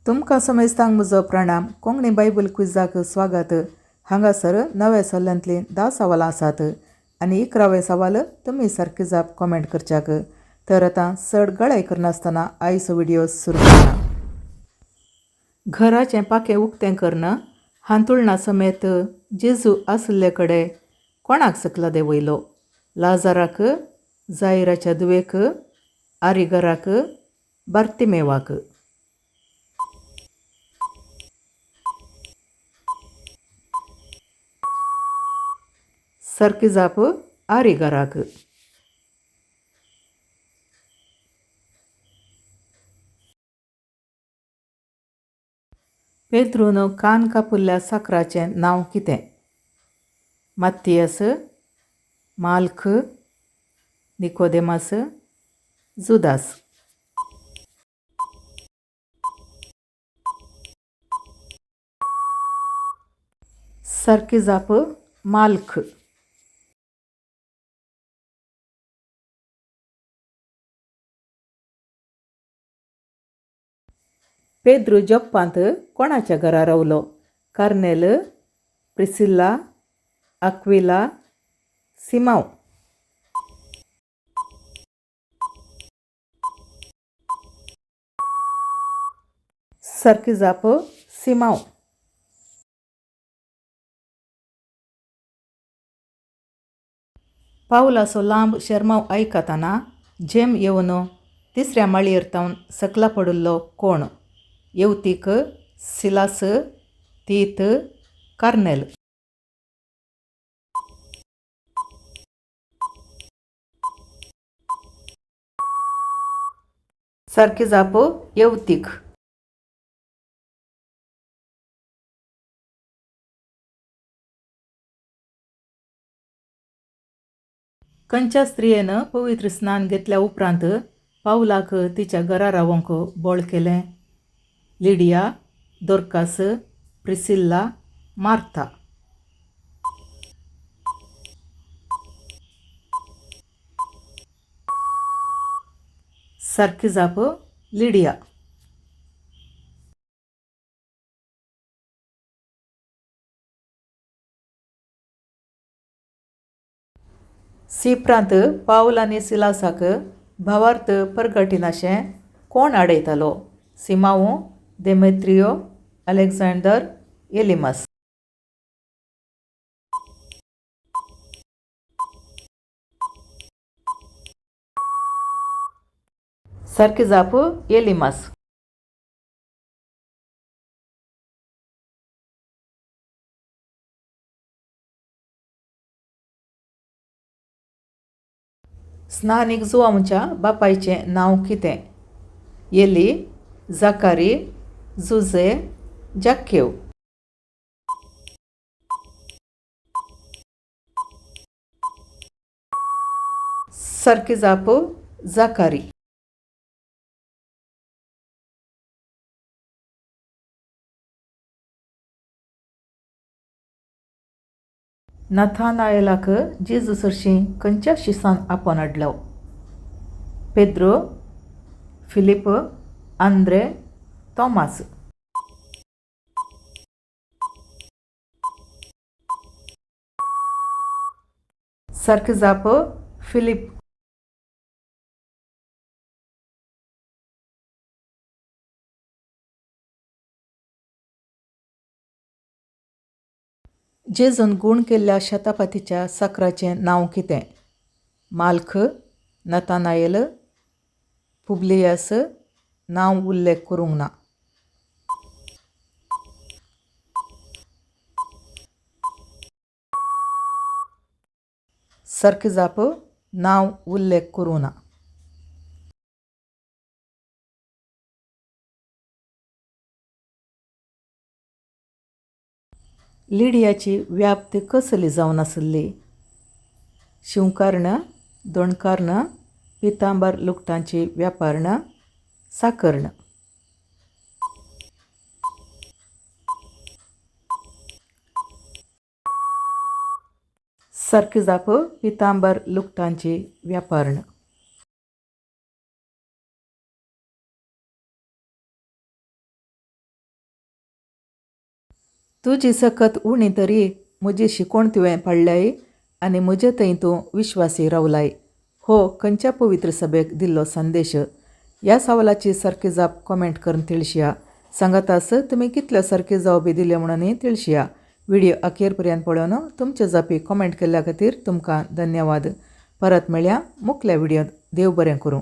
तुमकां समेस्तांक म्हजो प्रणाम. कोंकणी बायबल क्विजाक स्वागत. हांगासर 9व्या सल्ल्यांतलीं 10 सवालां आसात आनी 11वें सवाल तुमी सारके जाप कॉमेंट करच्याक. तर आतां चड गळाय करनासतना आयचो व्हिडिओ सुरू करना. घराचें पाखें उक्तें करना हांतुळणा समेत जेजू आसले कडेन कोणाक सकला देंवयलो? लाजाराक, जायराच्या दुवेक, आरिगराक, बार्तिमेवाक. सारकी जाप आरिगराक. पेद्रून कान कापुल्ल्या साकराचें नांव कितें? मात्तियास, माल्ख, निकोदेमास, जुदास. सारकी जाप माल्ख. पेद्रू जप्पांत कोणाच्या घरा रावलो? कार्नेल, प्रिसिल्ला, आक्विला, सिमाव. सारकी जाप सिमाव. पावलाचो लांब शर्माव आयकताना जेम येवन तिसऱ्या माळयेर तावन सकला पडुल्लो कोण? येवतीक, सिलास, तीत, कार्नेल. सारकी जाप येवतीक. खंयच्या स्त्रियेन पवित्र स्नान घेतल्या उपरांत पावलाक तिच्या घरा रावंक बोळ केलें? Lydia, Dorcas, Priscilla, Martha. सारकी जाप लिडिया. सिप्रांत पावल आनी सिलासाक भावार्थ परगटिनाशें कोण आडयतालो? सिमाऊ, देमेत्रियो, अलेक्झांडर, एलिमास. सारकी जाप एलिमास. स्नानीक जुआंवच्या बापायचें नांव कितें? एली, जाकारी, जुजे, जाक्केव. सारकी जाप जाकारी. नाथानायलाक जेजू सरशीं खंयच्या शिसान आपोवन हाडलो? Pedro, Philip, Andre, Tomas. सारकी जाप फिलीप. जेजून गूण केल्ल्या शतापतीच्या साकराचें नांव कितें? माल्ख, नाथानायल, पुब्लियास, नांव उल्लेख करूंक ना. सारकी जाप नांव उल्लेख करूं ना. लिडियाची व्याप्ती कसली जावन आसली? शिवकार्ण, दोणकार्ण, पितांबर लुगटांची व्यापार्ण, साकर्ण. सारकी जाप पितांबर लुगटांची व्यापार्ण. तुजी सकत उणी तरी म्हजी शिकोण तुवें पडल्याय आनी म्हजे थंय तूं विश्वासी रावलाय हो खंयच्या पवित्र सभेक दिल्लो संदेश. ह्या सवालाची सारकी जाप कॉमेंट करून तिळशिया. सांगातास तुमी कितले सारके जावं बी दिले म्हणून तिळशिया. व्हिडिओ अखेर पर्यंत पळोवन तुमचे जापी कॉमेंट केल्या खातीर तुमकां धन्यवाद. परत मेळया मुखल्या व्हिडिओत. देव बरें करूं.